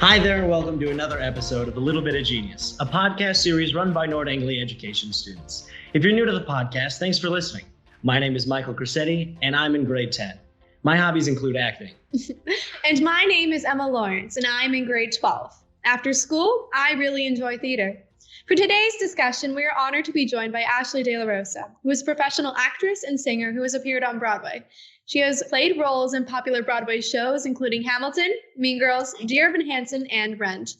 Hi there, and welcome to another episode of A Little Bit of Genius, a podcast series run by Nord Anglia education students. If you're new to the podcast, thanks for listening. My name is Michael Crescetti, and I'm in grade 10. My hobbies include acting. And my name is Emma Lawrence, and I'm in grade 12. After school, I really enjoy theater. For today's discussion, we are honored to be joined by Ashley De La Rosa, who is a professional actress and singer who has appeared on Broadway. She has played roles in popular Broadway shows, including Hamilton, Mean Girls, Dear Evan Hansen, and Rent.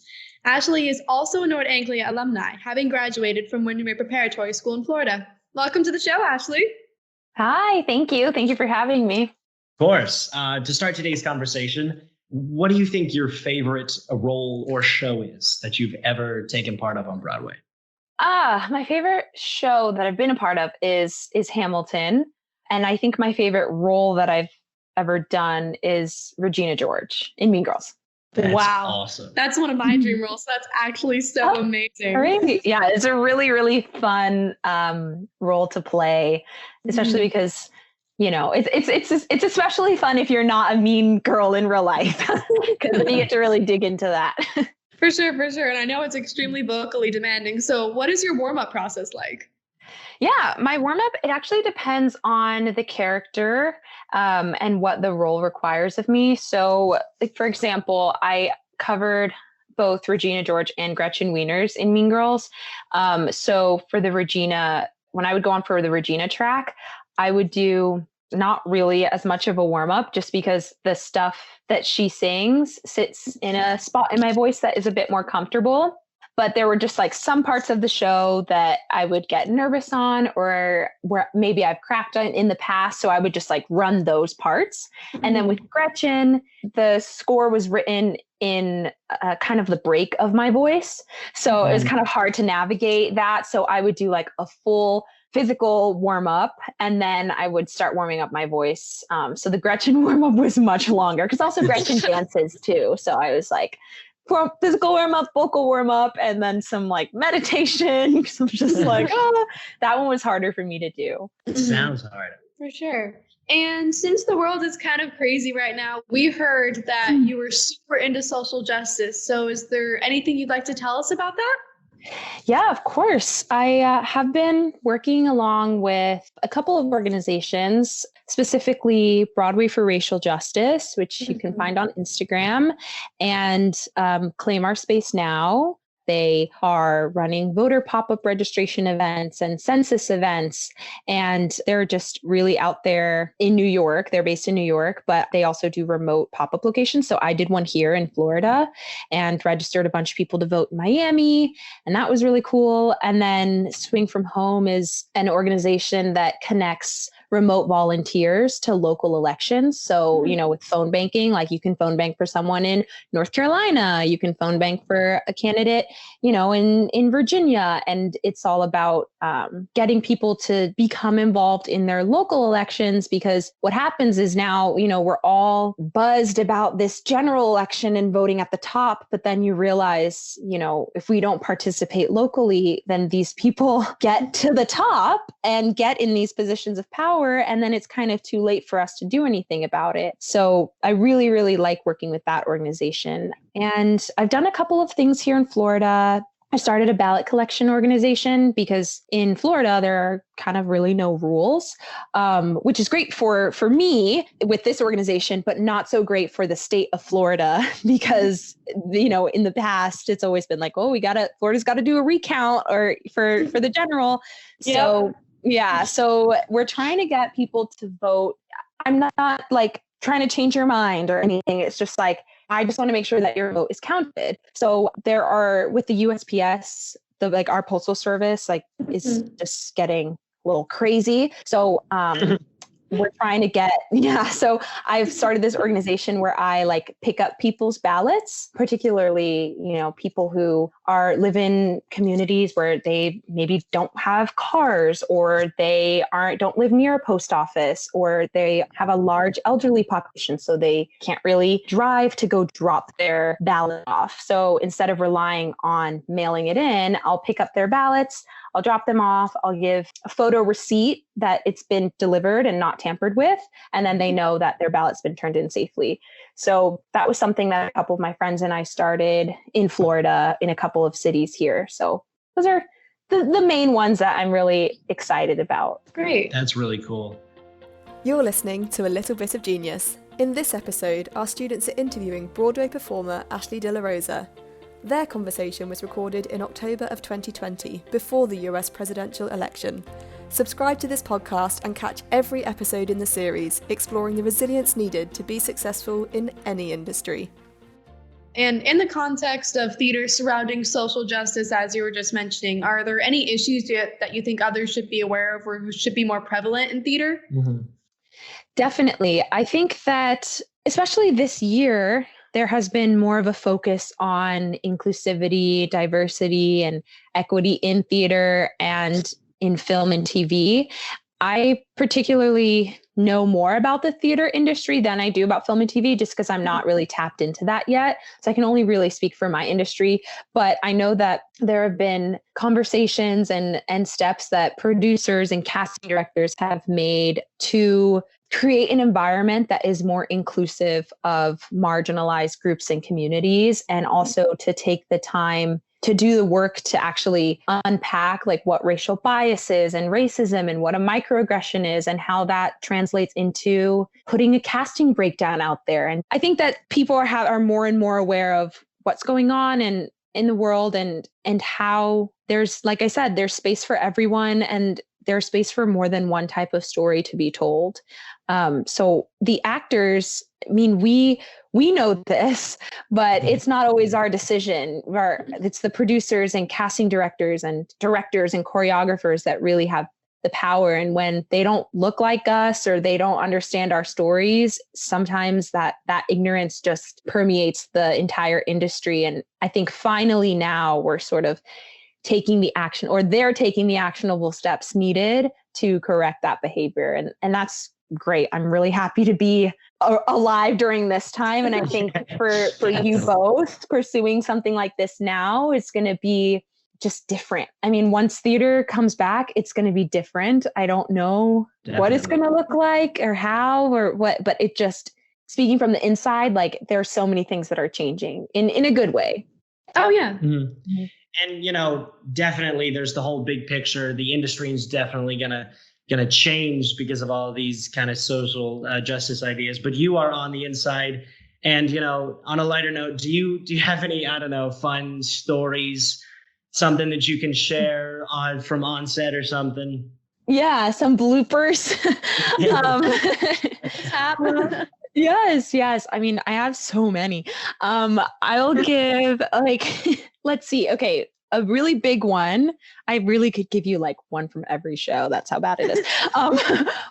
Ashley is also a Nord Anglia alumni, having graduated from Windermere Preparatory School in Florida. Welcome to the show, Ashley. Hi, thank you. Thank you for having me. Of course. To start today's conversation, what do you think your favorite role or show is that you've ever taken part of on Broadway? My favorite show that I've been a part of is Hamilton. And I think my favorite role that I've ever done is Regina George in Mean Girls. That's wow. Awesome. That's one of my dream roles. That's actually so amazing. Really? Yeah, it's a really, really fun role to play, especially because, you know, it's especially fun if you're not a mean girl in real life, because then you get to really dig into that. For sure. And I know it's extremely vocally demanding. So what is your warm-up process like? Yeah, my warm-up, it actually depends on the character and what the role requires of me. So, like, for example, I covered both Regina George and Gretchen Wieners in Mean Girls. So for the Regina, when I would go on for the Regina track, I would do not really as much of a warm-up just because the stuff that she sings sits in a spot in my voice that is a bit more comfortable. But there were just like some parts of the show that I would get nervous on, or where maybe I've cracked on in the past. So I would just like run those parts. And then with Gretchen, the score was written in kind of the break of my voice. So it was kind of hard to navigate that. So I would do like a full physical warm up, and then I would start warming up my voice. So the Gretchen warm up was much longer because also Gretchen dances too. So I was like, physical warm up, vocal warm up, and then some like meditation. So I'm just like, that one was harder for me to do. It sounds hard. For sure. And since the world is kind of crazy right now, we heard that you were super into social justice. So is there anything you'd like to tell us about that? Yeah, of course. I have been working along with a couple of organizations, specifically Broadway for Racial Justice, which you can find on Instagram, and Claim Our Space Now. They are running voter pop-up registration events and census events, and they're just really out there in New York. They're based in New York, but they also do remote pop-up locations. So I did one here in Florida and registered a bunch of people to vote in Miami, and that was really cool. And then Swing From Home is an organization that connects remote volunteers to local elections. So, you know, with phone banking, like you can phone bank for someone in North Carolina, you can phone bank for a candidate, you know, in Virginia. And it's all about getting people to become involved in their local elections, because what happens is now, you know, we're all buzzed about this general election and voting at the top, but then you realize, you know, if we don't participate locally, then these people get to the top and get in these positions of power. And then it's kind of too late for us to do anything about it. So I really, really like working with that organization. And I've done a couple of things here in Florida. I started a ballot collection organization because in Florida, there are kind of really no rules, which is great for me with this organization, but not so great for the state of Florida because, you know, in the past, it's always been like, oh, Florida's got to do a recount or for the general. So yeah, so we're trying to get people to vote. I'm not like trying to change your mind or anything. It's just like, I just want to make sure that your vote is counted. So there are, with the USPS, our postal service, is just getting a little crazy. So we're trying to get, so I've started this organization where I pick up people's ballots, particularly, you know, people who live in communities where they maybe don't have cars, or they don't live near a post office, or they have a large elderly population, so they can't really drive to go drop their ballot off. So instead of relying on mailing it in, I'll pick up their ballots, I'll drop them off, I'll give a photo receipt that it's been delivered and not tampered with, and then they know that their ballot's been turned in safely. So that was something that a couple of my friends and I started in Florida in a couple of cities here. So those are the main ones that I'm really excited about. Great. That's really cool. You're listening to A Little Bit of Genius. In this episode, our students are interviewing Broadway performer Ashley De La Rosa. Their conversation was recorded in October of 2020, before the US presidential election. Subscribe to this podcast and catch every episode in the series, exploring the resilience needed to be successful in any industry. And in the context of theater surrounding social justice, as you were just mentioning, are there any issues that you think others should be aware of or should be more prevalent in theater? Mm-hmm. Definitely. I think that especially this year, there has been more of a focus on inclusivity, diversity, and equity in theater and in film and TV. I particularly know more about the theater industry than I do about film and TV, just because I'm not really tapped into that yet. So I can only really speak for my industry. But I know that there have been conversations and steps that producers and casting directors have made to create an environment that is more inclusive of marginalized groups and communities, and also to take the time to do the work to actually unpack like what racial bias is and racism and what a microaggression is and how that translates into putting a casting breakdown out there. And I think that people are more and more aware of what's going on in the world and how there's, like I said, there's space for everyone and there's space for more than one type of story to be told. So the actors, I mean, we know this, but it's not always our decision. It's the producers and casting directors and choreographers that really have the power. And when they don't look like us or they don't understand our stories, sometimes that ignorance just permeates the entire industry. And I think finally now we're sort of taking the action, or they're taking the actionable steps needed to correct that behavior. And that's great. I'm really happy to be alive during this time. And I think for you both pursuing something like this now, it's going to be just different. I mean, once theater comes back, it's going to be different. I don't know what it's going to look like or how or what, but it just, speaking from the inside, like there are so many things that are changing in a good way. Oh yeah. Mm-hmm. And, definitely there's the whole big picture. The industry is definitely going to change because of all these kind of social justice ideas, but you are on the inside. And, on a lighter note, do you have any, fun stories, something that you can share from onset or something? Yeah, some bloopers. Yes. I mean, I have so many. I'll give let's see. Okay. A really big one. I really could give you like one from every show. That's how bad it is.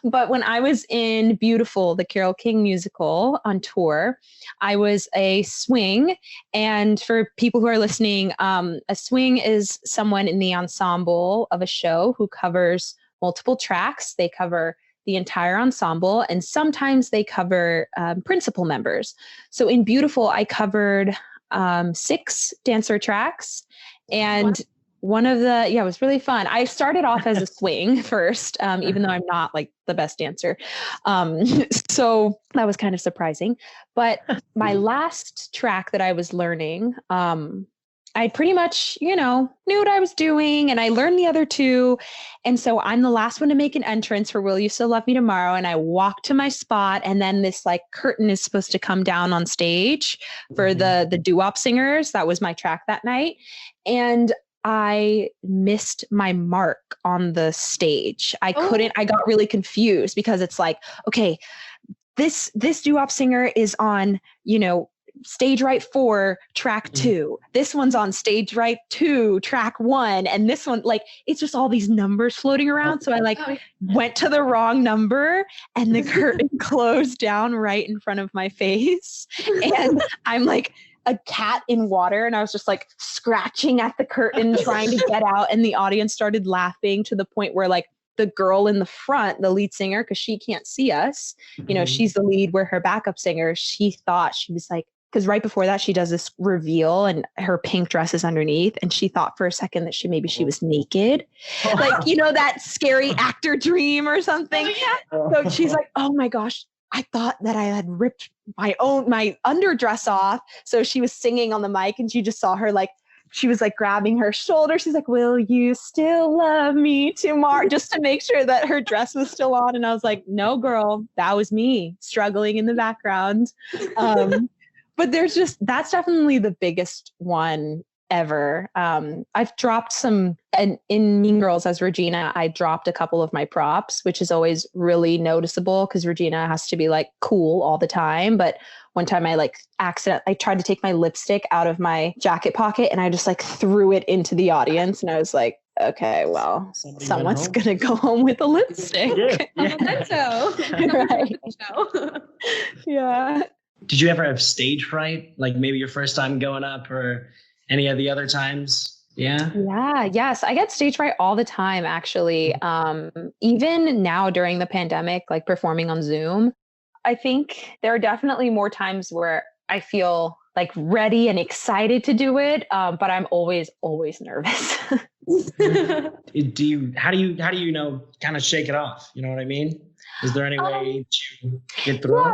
But when I was in Beautiful, the Carole King musical on tour, I was a swing. And for people who are listening, a swing is someone in the ensemble of a show who covers multiple tracks. They cover the entire ensemble, and sometimes they cover principal members. So in Beautiful, I covered 6 dancer tracks. And one of it was really fun. I started off as a swing first, even though I'm not like the best dancer. So that was kind of surprising. But my last track that I was learning, I pretty much, knew what I was doing, and I learned the other 2. And so I'm the last one to make an entrance for Will You Still Love Me Tomorrow? And I walk to my spot, and then this like curtain is supposed to come down on stage for the doo-wop singers. That was my track that night. And I missed my mark on the stage. I got really confused because it's like, okay, this doo-wop singer is on, stage right 4, track 2. This one's on stage right 2, track 1. And this one, like, it's just all these numbers floating around. So I went to the wrong number, and the curtain closed down right in front of my face. And I'm like, a cat in water, and I was just like scratching at the curtain trying to get out, and the audience started laughing to the point where like the girl in the front, the lead singer, because she can't see us, you know, she's the lead, we're her backup singer. She thought, she was like, because right before that she does this reveal and her pink dress is underneath, and she thought for a second that she was naked, like, you know, that scary actor dream or something. So she's like, oh my gosh, I thought that I had ripped my underdress off. So she was singing on the mic, and you just saw her like, she was like grabbing her shoulder. She's like, will you still love me tomorrow? Just to make sure that her dress was still on. And I was like, no, girl, that was me struggling in the background. But that's definitely the biggest one ever. I've dropped some, and in Mean Girls as Regina, I dropped a couple of my props, which is always really noticeable because Regina has to be like cool all the time. But one time I tried to take my lipstick out of my jacket pocket, and I just like threw it into the audience. And I was like, okay, well, someone's going to go home with a lipstick. Right. Yeah. Did you ever have stage fright? Like maybe your first time going up or any of the other times? Yeah. Yeah. Yes. I get stage fright all the time, actually. Even now during the pandemic, like performing on Zoom, I think there are definitely more times where I feel like ready and excited to do it. But I'm always nervous. How do you kind of shake it off? You know what I mean? Is there any way to get through it?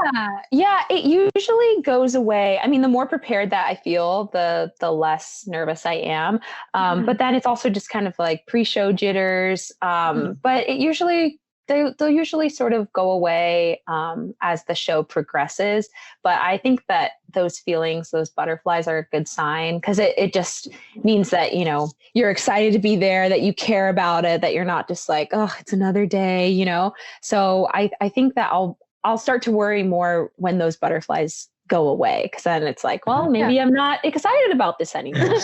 Yeah, it usually goes away. I mean, the more prepared that I feel, the less nervous I am. But then it's also just kind of like pre-show jitters. But it usually, they'll usually sort of go away as the show progresses. But I think that those feelings, those butterflies are a good sign, because it just means that, you know, you're excited to be there, that you care about it, that you're not just like, oh, it's another day, you know? So I think that I'll start to worry more when those butterflies go away, because then it's like, well, maybe I'm not excited about this anymore.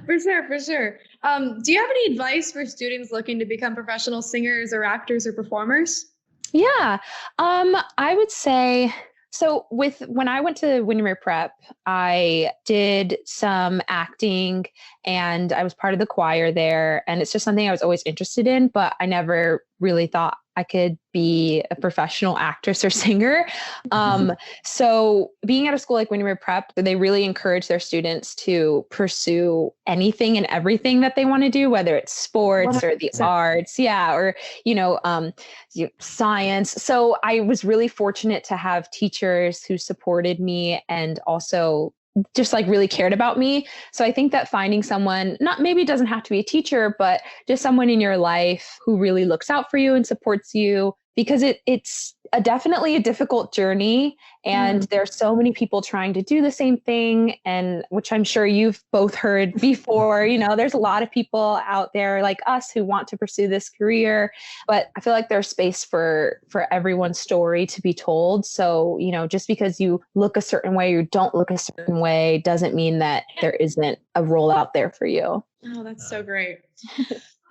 For sure. Do you have any advice for students looking to become professional singers or actors or performers? Yeah, I would say, so when I went to Windermere Prep, I did some acting and I was part of the choir there. And it's just something I was always interested in, but I never really thought I could be a professional actress or singer. So being at a school like Windermere Prep, they really encourage their students to pursue anything and everything that they want to do, whether it's sports or the arts, or, science. So I was really fortunate to have teachers who supported me and also just like really cared about me. So I think that finding someone, maybe it doesn't have to be a teacher, but just someone in your life who really looks out for you and supports you, because it's definitely a difficult journey. And there's so many people trying to do the same thing, and which I'm sure you've both heard before. You know, there's a lot of people out there like us who want to pursue this career, but I feel like there's space for everyone's story to be told. So, you know, just because you look a certain way or don't look a certain way doesn't mean that there isn't a role out there for you. Oh, that's so great.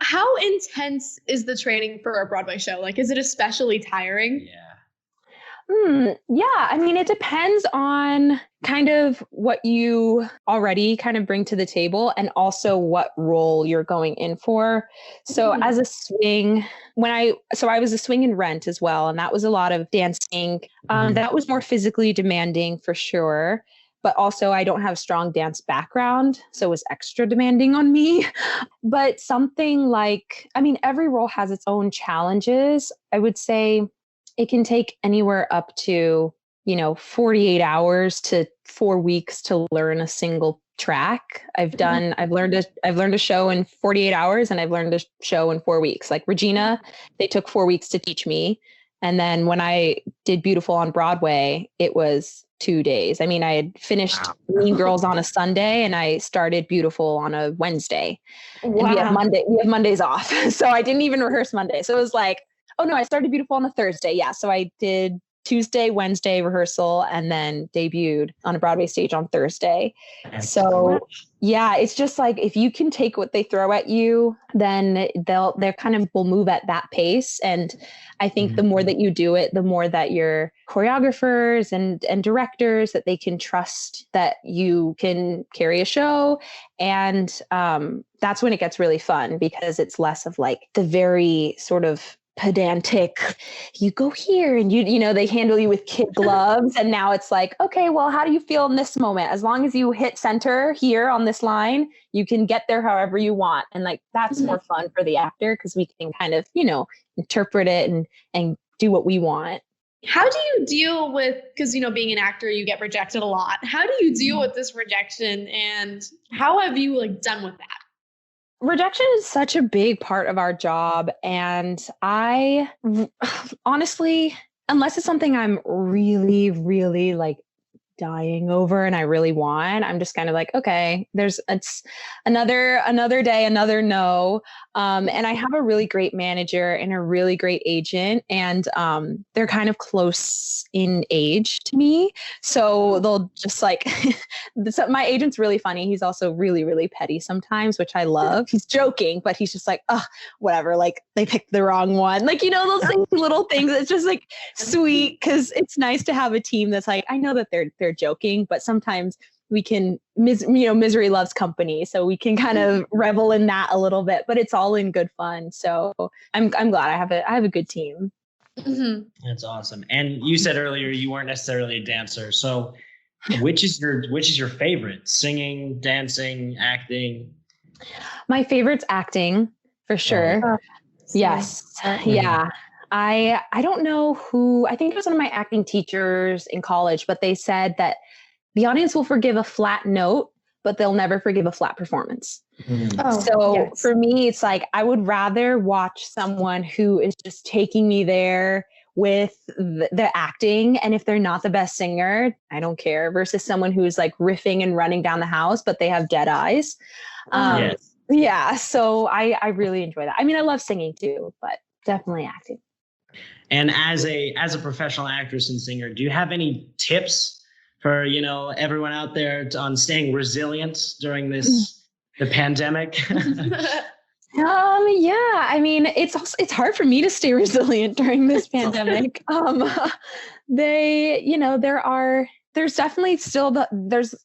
How intense is the training for a Broadway show? Like, is it especially tiring? Yeah, I mean, it depends on kind of what you already kind of bring to the table and also what role you're going in for. So as a swing, I was a swing in Rent as well, and that was a lot of dancing. That was more physically demanding for sure. But also I don't have a strong dance background, so it was extra demanding on me. But something like, I mean, every role has its own challenges. I would say it can take anywhere up to, 48 hours to 4 weeks to learn a single track. I've learned a show in 48 hours and I've learned a show in 4 weeks. Like Regina, they took 4 weeks to teach me. And then when I did Beautiful on Broadway, it was 2 days. I mean, I had finished Mean Girls on a Sunday and I started Beautiful on a Wednesday. And we have Mondays off. So I didn't even rehearse Monday. So it was like, oh no, I started Beautiful on a Thursday. Yeah. So I did Tuesday, Wednesday rehearsal, and then debuted on a Broadway stage on Thursday. So yeah, it's just like, if you can take what they throw at you, then they're kind of will move at that pace. And I think the more that you do it, the more that your choreographers and directors, that they can trust that you can carry a show. And that's when it gets really fun, because it's less of like the very sort of pedantic, you go here and you know, they handle you with kid gloves. And now it's like, okay, well, how do you feel in this moment? As long as you hit center here on this line, you can get there however you want. And like, that's more fun for the actor, because we can kind of, you know, interpret it and do what we want. How do you deal with, because, you know, being an actor, you get rejected a lot. How do you deal with this rejection, and how have you like done with that? Rejection is such a big part of our job. And I honestly, unless it's something I'm really, really like dying over and I really want, I'm just kind of like, okay, it's another day, another no. And I have a really great manager and a really great agent, and they're kind of close in age to me. So they'll just like, so my agent's really funny. He's also really, really petty sometimes, which I love. He's joking, but he's just like, oh, whatever. Like, they picked the wrong one. Like, you know, those little things. It's just like sweet, because it's nice to have a team that's like, I know that they're joking, but sometimes we can, misery loves company. So we can kind of revel in that a little bit, but it's all in good fun. So I'm glad I have a good team. Mm-hmm. That's awesome. And you said earlier you weren't necessarily a dancer. So which is your favorite? Singing, dancing, acting? My favorite's acting, for sure. Yes. Yeah. I don't know who, I think it was one of my acting teachers in college, but they said that the audience will forgive a flat note, but they'll never forgive a flat performance. For me, it's like, I would rather watch someone who is just taking me there with the acting. And if they're not the best singer, I don't care, versus someone who's like riffing and running down the house, but they have dead eyes. Yeah. So I really enjoy that. I mean, I love singing too, but definitely acting. And as a professional actress and singer, do you have any tips for, you know, everyone out there on staying resilient during the pandemic? Yeah, I mean, it's hard for me to stay resilient during this pandemic. There's definitely still there's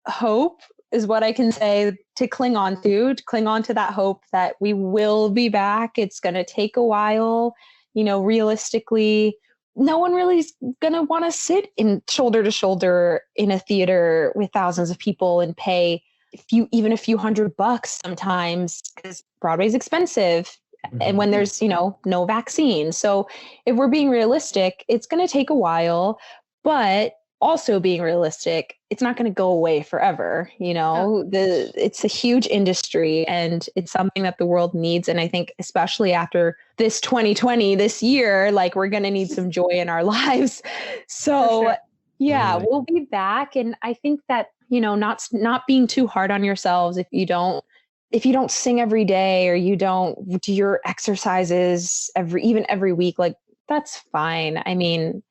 hope, is what I can say, to cling on to that hope that we will be back. It's going to take a while. You know, realistically, no one really is going to want to sit in shoulder to shoulder in a theater with thousands of people and pay even a few $100 sometimes, because Broadway's expensive. And when there's, you know, no vaccine. So if we're being realistic, it's going to take a while, but also being realistic, it's not going to go away forever. You know, it's a huge industry, and it's something that the world needs. And I think especially after this 2020, this year, like, we're going to need some joy in our lives. So we'll be back. And I think that, you know, not being too hard on yourselves if you don't sing every day, or you don't do your exercises every week, like, that's fine. I mean,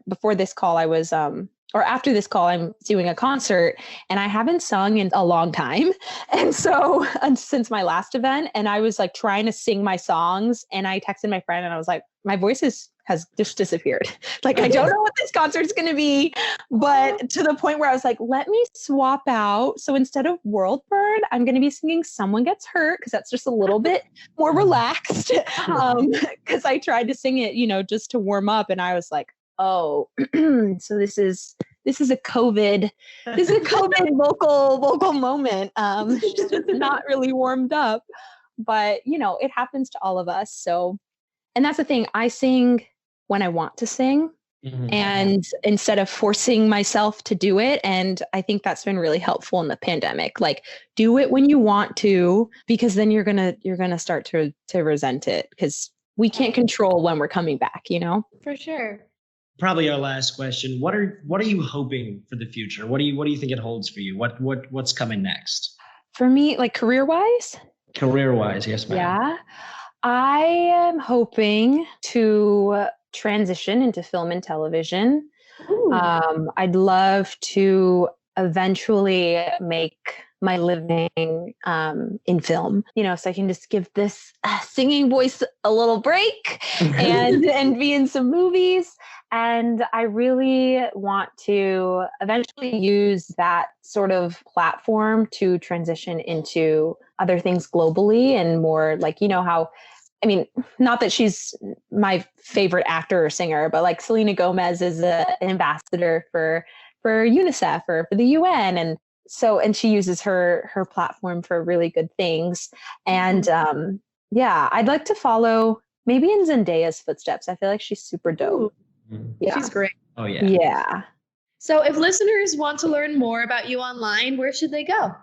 before this call, I was, or after this call, I'm doing a concert, and I haven't sung in a long time. And so since my last event, and I was like trying to sing my songs, and I texted my friend and I was like, my voice has just disappeared. Like, I don't know what this concert's going to be, but to the point where I was like, let me swap out. So instead of World Burn, I'm going to be singing Someone Gets Hurt, because that's just a little bit more relaxed. Because I tried to sing it, you know, just to warm up, and I was like, oh, so this is a COVID vocal moment. It's just not really warmed up, but you know, it happens to all of us. So, and that's the thing, I sing when I want to sing, and instead of forcing myself to do it. And I think that's been really helpful in the pandemic. Like, do it when you want to, because then you're going to start to resent it, because we can't control when we're coming back, you know? For sure. Probably our last question. What are you hoping for the future? What do you think it holds for you? What's coming next? For me, like career-wise? Career-wise, yes, ma'am. Yeah. I am hoping to transition into film and television. I'd love to eventually make my living in film, so I can just give this singing voice a little break and be in some movies. And I really want to eventually use that sort of platform to transition into other things globally and more like, not that she's my favorite actor or singer, but like Selena Gomez is an ambassador for UNICEF or for the UN. And she uses her platform for really good things. And I'd like to follow maybe in Zendaya's footsteps. I feel like she's super dope. Yeah. She's great. Oh, yeah. Yeah. So if listeners want to learn more about you online, where should they go?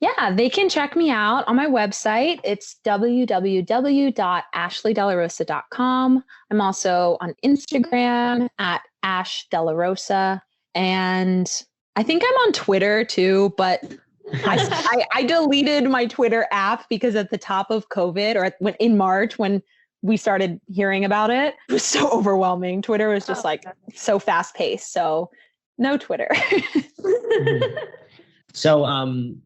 Yeah, they can check me out on my website. It's www.ashleydelarosa.com. I'm also on Instagram at Ash De La Rosa. And I think I'm on Twitter too, but I deleted my Twitter app because at the top of COVID or in March when we started hearing about it, it was so overwhelming. Twitter was just so fast paced. So no Twitter. So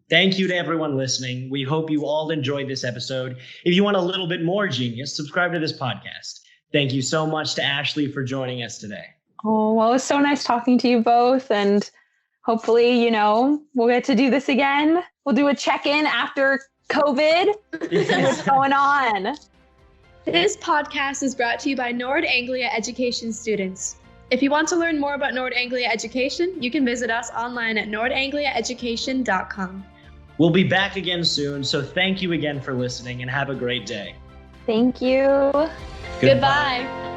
thank you to everyone listening. We hope you all enjoyed this episode. If you want a little bit more genius, subscribe to this podcast. Thank you so much to Ashley for joining us today. Oh, well, it was so nice talking to you both. And hopefully, we'll get to do this again. We'll do a check-in after COVID. See what's going on. This podcast is brought to you by Nord Anglia Education students. If you want to learn more about Nord Anglia Education, you can visit us online at nordangliaeducation.com. We'll be back again soon, so thank you again for listening and have a great day. Thank you. Goodbye.